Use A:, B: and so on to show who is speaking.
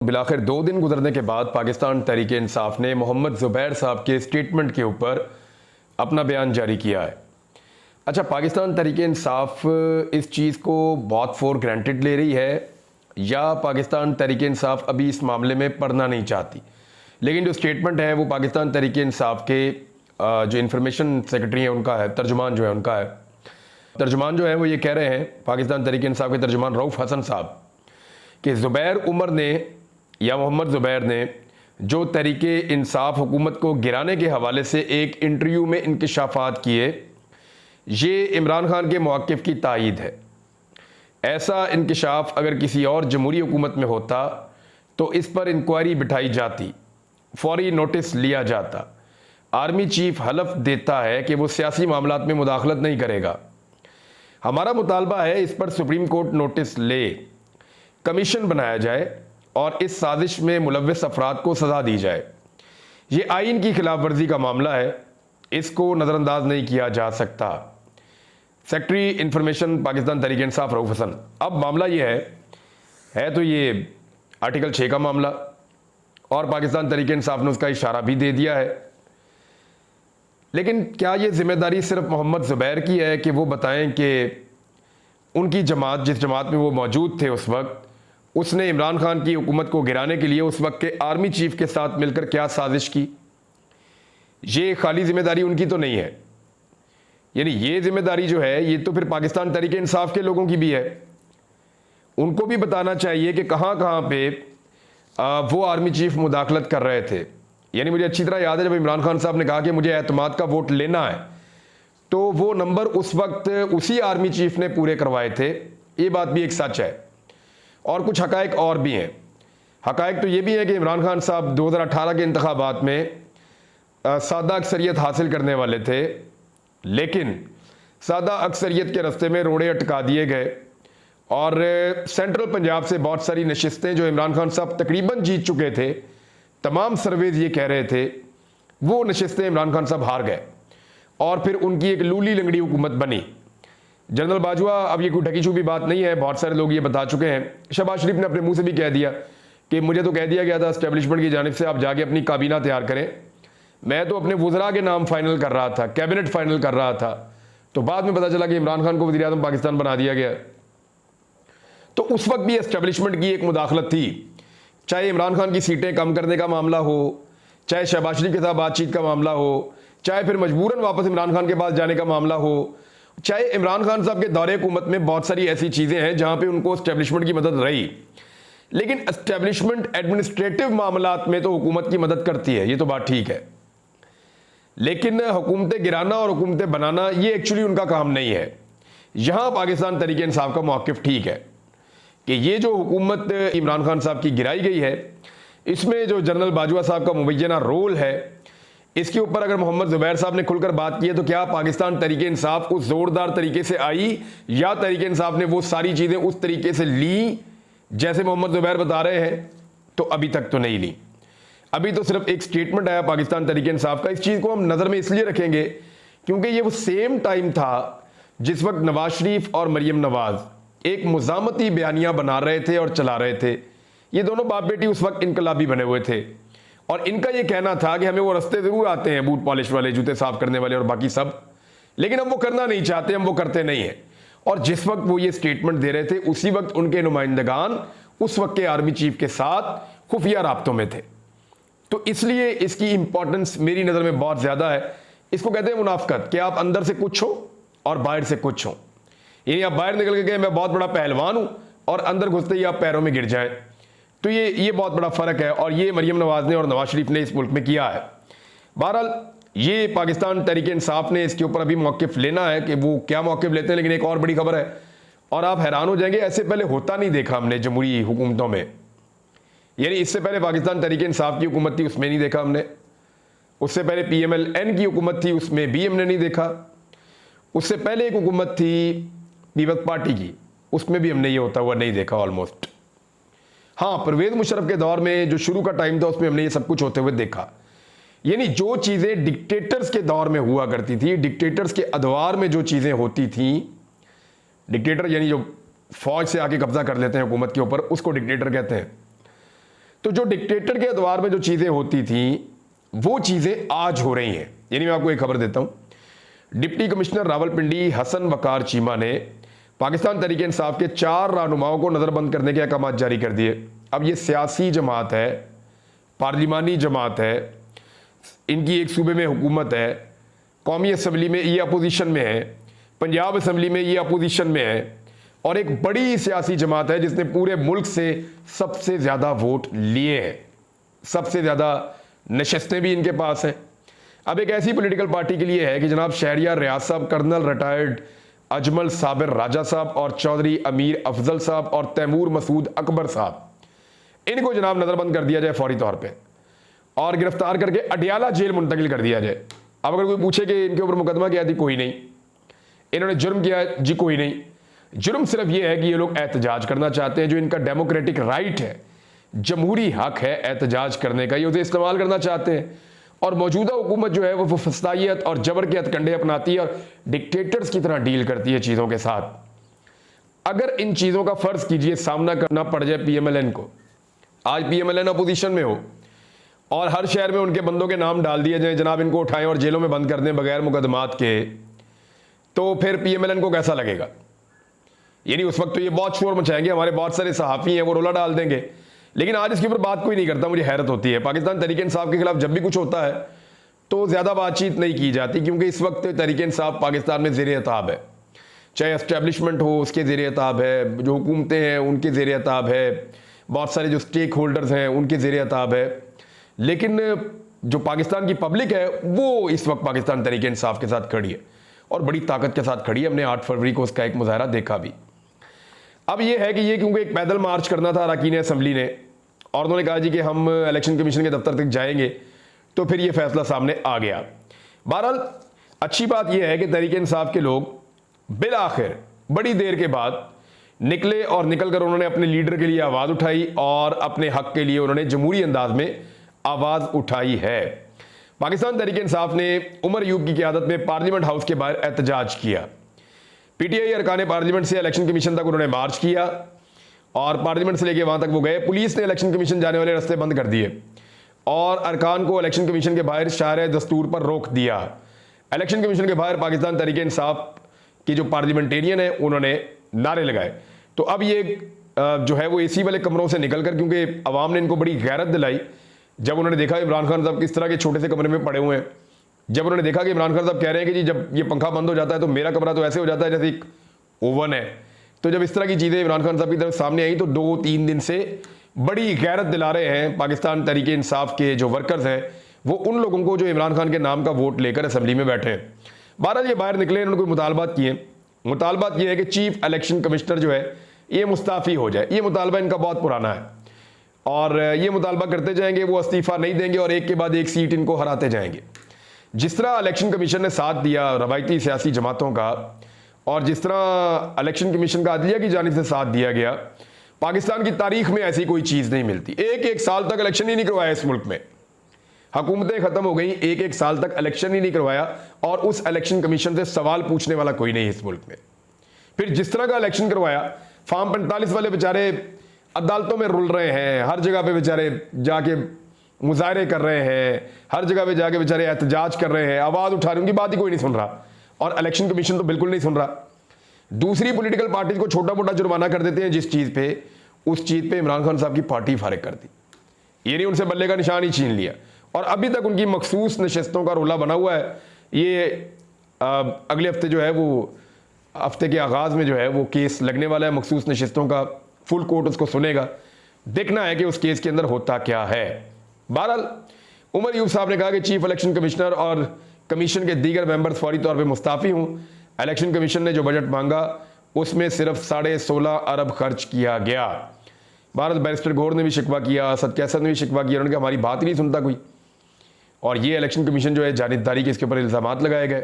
A: बिलाखिर 2 दिन गुजरने के बाद पाकिस्तान तहरीक इंसाफ ने मोहम्मद ज़ुबैर साहब के स्टेटमेंट के ऊपर अपना बयान जारी किया है। अच्छा, पाकिस्तान तहरीक इंसाफ इस चीज़ को बहुत फॉर ग्रांटेड ले रही है या पाकिस्तान तहरीक इंसाफ अभी इस मामले में पढ़ना नहीं चाहती? लेकिन जो स्टेटमेंट है वो पाकिस्तान तहरीक इंसाफ के जो इंफॉर्मेशन सेक्रेटरी है उनका है, तर्जुमान जो है उनका है। तर्जुमान जो है वो ये कह रहे हैं, पाकिस्तान तहरीक इंसाफ के तर्जुमान रऊफ़ हसन साहब, कि ज़ुबैर उमर ने या मोहम्मद ज़ुबैर ने जो तहरीक इंसाफ हुकूमत को गिराने के हवाले से एक इंटरव्यू में इंकशाफात किए, ये इमरान खान के मौक़िफ़ की तायीद है। ऐसा इंकशाफ अगर किसी और जमहूरी हुकूमत में होता तो इस पर इंक्वायरी बिठाई जाती, फौरी नोटिस लिया जाता। आर्मी चीफ हलफ देता है कि वो सियासी मामलात में मुदाखलत नहीं करेगा। हमारा मुतालबा है इस पर सुप्रीम कोर्ट नोटिस ले, कमीशन बनाया जाए और इस साजिश में मुलव्वस अफराद को सज़ा दी जाए। ये आइन की खिलाफ वर्जी का मामला है, इसको नज़रअंदाज नहीं किया जा सकता। Secretary information Pakistan Tehreek Insaf Rauf Hasan. अब मामला ये है तो ये आर्टिकल 6 का मामला, और पाकिस्तान तहरीक इंसाफ ने उसका इशारा भी दे दिया है। लेकिन क्या ये जिम्मेदारी सिर्फ मोहम्मद ज़ुबैर की है कि वो बताएं कि उनकी जमात, जिस जमात में वो मौजूद थे उस वक्त, उसने इमरान खान की हुकूमत को गिराने के लिए उस वक्त के आर्मी चीफ के साथ मिलकर क्या साजिश की? ये खाली जिम्मेदारी उनकी तो नहीं है। यानी ये जिम्मेदारी जो है ये तो फिर पाकिस्तान तहरीक इंसाफ के लोगों की भी है। उनको भी बताना चाहिए कि कहाँ कहाँ पे वो आर्मी चीफ मुदाखलत कर रहे थे। यानी मुझे अच्छी तरह याद है जब इमरान खान साहब ने कहा कि मुझे एतमाद का वोट लेना है, तो वो नंबर उस वक्त उसी आर्मी चीफ ने पूरे करवाए थे। ये बात भी एक सच है। और कुछ हकायक और भी हैं। हकायक तो ये भी है कि इमरान खान साहब 2018 के इंतखाबात में सादा अक्सरियत हासिल करने वाले थे, लेकिन सादा अक्सरियत के रास्ते में रोड़े अटका दिए गए और सेंट्रल पंजाब से बहुत सारी नशिस्तें जो इमरान खान साहब तकरीबन जीत चुके थे, तमाम सर्वेज ये कह रहे थे, वो नशिस्तें इमरान खान साहब हार गए और फिर उनकी एक लूली लंगड़ी हुकूमत बनी। जनरल बाजवा, अब ये कोई ढकी छुपी बात नहीं है, बहुत सारे लोग ये बता चुके हैं। शहबाज शरीफ ने अपने मुंह से भी कह दिया कि मुझे तो कह दिया गया था एस्टेब्लिशमेंट की जानिब से आप जाके अपनी काबीना तैयार करें। मैं तो अपने वज़रा के नाम फाइनल कर रहा था, कैबिनेट फाइनल कर रहा था, तो बाद में पता चला कि इमरान खान को वज़ीर आज़म पाकिस्तान बना दिया गया। तो उस वक्त भी एस्टेब्लिशमेंट की एक मुदाखलत थी, चाहे इमरान खान की सीटें कम करने का मामला हो, चाहे शहबाज शरीफ के साथ बातचीत का मामला हो, चाहे फिर मजबूरन वापस इमरान खान के पास जाने का मामला हो, चाहे इमरान खान साहब के दौरे हुकूमत में बहुत सारी ऐसी चीज़ें हैं जहां पे उनको एस्टेब्लिशमेंट की मदद रही। लेकिन एस्टेब्लिशमेंट एडमिनिस्ट्रेटिव मामलात में तो हुकूमत की मदद करती है, ये तो बात ठीक है। लेकिन हुकूमतें गिराना और हुकूमतें बनाना ये एक्चुअली उनका काम नहीं है। यहां पाकिस्तान तहरीक इंसाफ का मौक़िफ़ ठीक है कि ये जो हुकूमत इमरान खान साहब की गिराई गई है, इसमें जो जनरल बाजवा साहब का मुबैना रोल है, इसके ऊपर अगर मोहम्मद ज़ुबैर साहब ने खुलकर बात की है तो क्या पाकिस्तान तहरीक इंसाफ उस ज़ोरदार तरीके से आई या तहरीक इंसाफ ने वो सारी चीज़ें उस तरीके से ली जैसे मोहम्मद ज़ुबैर बता रहे हैं? तो अभी तक तो नहीं ली। अभी तो सिर्फ एक स्टेटमेंट आया पाकिस्तान तहरीक इंसाफ का। इस चीज़ को हम नज़र में इसलिए रखेंगे क्योंकि ये वो सेम टाइम था जिस वक्त नवाज शरीफ और मरीम नवाज एक मुज़ामती बयानियाँ बना रहे थे और चला रहे थे। ये दोनों बाप बेटी उस वक्त इनकलाबी बने हुए थे और इनका ये कहना था कि हमें वो रास्ते ज़रूर आते हैं, बूट पॉलिश वाले, जूते साफ करने वाले और बाकी सब, लेकिन हम वो करना नहीं चाहते, हम वो करते नहीं हैं। और जिस वक्त वो ये स्टेटमेंट दे रहे थे उसी वक्त उनके नुमाइंदगान उस वक्त के आर्मी चीफ के साथ खुफिया राब्तों में थे। तो इसलिए इसकी इंपॉर्टेंस मेरी नज़र में बहुत ज़्यादा है। इसको कहते हैं मुनाफकत, कि आप अंदर से कुछ हो और बाहर से कुछ हो। यानी आप बाहर निकल के गए मैं बहुत बड़ा पहलवान हूँ और अंदर घुसते ही आप पैरों में गिर जाए। तो ये बहुत बड़ा फ़र्क है और ये मरीम नवाज ने और नवाज शरीफ ने इस मुल्क में किया है। बहरहाल ये पाकिस्तान तहरीक इंसाफ ने इसके ऊपर अभी मौक़िफ़ लेना है कि वो क्या मौक़िफ़ लेते हैं। लेकिन एक और बड़ी खबर है और आप हैरान हो जाएंगे, ऐसे पहले होता नहीं देखा हमने जमहूरी हुकूमतों में। यानी इससे पहले पाकिस्तान तहरीक इंसाफ की हुकूमत थी, उसमें नहीं देखा हमने। उससे पहले PMLN की हुकूमत थी, उसमें भी हमने नहीं देखा। उससे पहले एक हुकूमत थी पीपल्स पार्टी की, उसमें भी हमने ये होता हुआ नहीं देखा ऑलमोस्ट। हाँ, परवेज़ मुशर्रफ के दौर में जो शुरू का टाइम था उसमें हमने ये सब कुछ होते हुए देखा। यानी जो चीज़ें डिक्टेटर्स के दौर में हुआ करती थी, डिक्टेटर्स के अदवार में जो चीज़ें होती थी, डिक्टेटर यानी जो फौज से आके कब्जा कर लेते हैं हुकूमत के ऊपर, उसको डिक्टेटर कहते हैं। तो जो डिक्टेटर के अदवार में जो चीज़ें होती थी वो चीज़ें आज हो रही हैं। यानी मैं आपको एक खबर देता हूं, डिप्टी कमिश्नर रावलपिंडी हसन वकार चीमा ने पाकिस्तान तहरीक इंसाफ के 4 रहनुमाओं को नज़रबंद करने के अहकाम जारी कर दिए। अब ये सियासी जमात है, पार्लिमानी जमात है, इनकी एक सूबे में हुकूमत है, कौमी असम्बली में ये अपोजिशन में है, पंजाब असम्बली में ये अपोजिशन में है, और एक बड़ी सियासी जमात है जिसने पूरे मुल्क से सबसे ज़्यादा वोट लिए हैं, सबसे ज़्यादा नशस्तें भी इनके पास हैं। अब एक ऐसी पॉलिटिकल पार्टी के लिए है कि जनाब शहरियार रियाज साहब, कर्नल रिटायर्ड अजमल साबिर राजा साहब और चौधरी अमीर अफजल साहब और तैमूर मसूद अकबर साहब, इनको जनाब नज़रबंद कर दिया जाए फौरी तौर पे और गिरफ्तार करके अडियाला जेल मुंतकिल कर दिया जाए। अब अगर कोई पूछे कि इनके ऊपर मुकदमा किया थी, कोई नहीं। इन्होंने जुर्म किया जी, कोई नहीं। जुर्म सिर्फ ये है कि ये लोग एहतजाज करना चाहते हैं, जो इनका डेमोक्रेटिक राइट है, जमहूरी हक है एहतजाज करने का, ये उसे इस्तेमाल करना चाहते हैं। और मौजूदा हुकूमत जो है वो फसादियत और जबर के हथकंडे अपनाती है और डिक्टेटर्स की तरह डील करती है चीज़ों के साथ। अगर इन चीज़ों का फ़र्ज़ कीजिए सामना करना पड़ जाए PMLN को, आज PMLN अपोजिशन में हो और हर शहर में उनके बंदों के नाम डाल दिए जाए, जनाब इनको उठाएं और जेलों में बंद कर दें बगैर मुकदमात के, तो फिर PMLN को कैसा लगेगा? यानी उस वक्त तो ये बहुत शोर मचाएंगे, हमारे बहुत सारे सहाफ़ी हैं वो रोला डाल देंगे, लेकिन आज इसके ऊपर बात कोई नहीं करता। मुझे हैरत होती है, पाकिस्तान तहरीक इंसाफ के खिलाफ जब भी कुछ होता है तो ज़्यादा बातचीत नहीं की जाती, क्योंकि इस वक्त तहरीक इंसाफ पाकिस्तान में ज़ेर अताब है। चाहे एस्टेब्लिशमेंट हो उसके ज़ेर अताब है, जो हुकूमतें हैं उनके ज़ेर अताब है, बहुत सारे जो स्टेक होल्डर्स हैं उनके ज़ेर अताब है, लेकिन जो पाकिस्तान की पब्लिक है वो इस वक्त पाकिस्तान तहरीक इंसाफ के साथ खड़ी है और बड़ी ताकत के साथ खड़ी है। हमने 8 फरवरी को उसका एक मुजाहरा देखा भी। अब ये है कि ये क्योंकि एक पैदल मार्च करना था अरकान असम्बली ने, और उन्होंने कहा जी कि हम इलेक्शन कमीशन के दफ्तर तक जाएंगे, तो फिर ये फैसला सामने आ गया। बहरहाल अच्छी बात यह है कि तहरीक इंसाफ के लोग बिल आखिर बड़ी देर के बाद निकले और निकलकर उन्होंने अपने लीडर के लिए आवाज़ उठाई और अपने हक के लिए उन्होंने जमहूरी अंदाज में आवाज़ उठाई है। पाकिस्तान तहरीक इंसाफ ने उमर अयूब की क़यादत में पार्लियामेंट हाउस के बाहर एहतजाज किया। PTI अरकान पार्लियामेंट से इलेक्शन कमीशन तक उन्होंने मार्च किया और पार्लियामेंट से लेके वहां तक वो गए। पुलिस ने इलेक्शन कमीशन जाने वाले रास्ते बंद कर दिए और अरकान को इलेक्शन कमीशन के बाहर शार दस्तूर पर रोक दिया। इलेक्शन कमीशन के बाहर पाकिस्तान तहरीक इंसाफ की जो पार्लियामेंटेरियन है उन्होंने नारे लगाए। तो अब ये जो है वो AC वाले कमरों से निकलकर, क्योंकि अवाम ने इनको बड़ी गैरत दिलाई जब उन्होंने देखा इमरान खान साहब किस तरह के छोटे से कमरे में पड़े हुए हैं, जब उन्होंने देखा कि इमरान खान साहब कह रहे हैं कि जी जब ये पंखा बंद हो जाता है तो मेरा कमरा तो ऐसे हो जाता है जैसे एक ओवन है, तो जब इस तरह की चीज़ें इमरान खान साहब की तरफ सामने आई तो 2-3 दिन से बड़ी गैरत दिला रहे हैं पाकिस्तान तहरीक इंसाफ के जो वर्कर्स हैं वो उन लोगों को जो इमरान खान के नाम का वोट लेकर असम्बली में बैठे हैं। बहरहाल ये बाहर निकले, इन्होंने कोई मुतालबात किए। मुतालबात ये है कि चीफ इलेक्शन कमिश्नर जो है ये मुस्ताफ़ी हो जाए। ये मुतालबा इनका बहुत पुराना है और ये मुतालबा करते जाएंगे, वो इस्तीफ़ा नहीं देंगे और एक के बाद एक सीट इनको हराते जाएंगे। जिस तरह इलेक्शन कमीशन ने साथ दिया रवायती सियासी जमातों का और जिस तरह इलेक्शन कमीशन का अदलिया की जानिब से साथ दिया गया, पाकिस्तान की तारीख में ऐसी कोई चीज़ नहीं मिलती। एक साल तक इलेक्शन ही नहीं करवाया इस मुल्क में, हुकूमतें ख़त्म हो गई, एक साल तक इलेक्शन ही नहीं करवाया और उस इलेक्शन कमीशन से सवाल पूछने वाला कोई नहीं इस मुल्क में। फिर जिस तरह का इलेक्शन करवाया, फार्म 45 वाले बेचारे अदालतों में रुल रहे हैं, हर जगह पे बेचारे जाके मुजाहरे कर रहे हैं, हर जगह पे जाके बेचारे एहतजाज कर रहे हैं, आवाज़ उठा रहे हैं, उनकी बात ही कोई नहीं सुन रहा और इलेक्शन कमीशन तो बिल्कुल नहीं सुन रहा। दूसरी पॉलिटिकल पार्टीज को छोटा मोटा जुर्माना कर देते हैं जिस चीज़ पे, उस चीज़ पे इमरान खान साहब की पार्टी फारिग कर दी, ये नहीं उनसे बल्ले का निशान ही छीन लिया और अभी तक उनकी मखसूस नशस्तों का रोला बना हुआ है। ये अगले हफ्ते जो है वो हफ्ते के आगाज़ में जो है वो केस लगने वाला है मखसूस नशस्तों का, फुल कोर्ट उसको सुनेगा, देखना है कि उस केस के अंदर होता क्या है। बहरहाल उमर अयूब साहब ने कहा कि चीफ इलेक्शन कमिश्नर और कमीशन के दीगर मेंबर्स फौरी तौर पे मुस्ताफ़ी हूँ। इलेक्शन कमीशन ने जो बजट मांगा उसमें सिर्फ 16.5 अरब खर्च किया गया। बहरहाल बैरिस्टर गौर ने भी शिकवा किया, असद कैसर ने भी शिकवा किया, उन्होंने कहा हमारी बात ही नहीं सुनता कोई, और ये इलेक्शन कमीशन जो है जानिबदारी के इसके ऊपर इल्ज़ामात लगाए गए।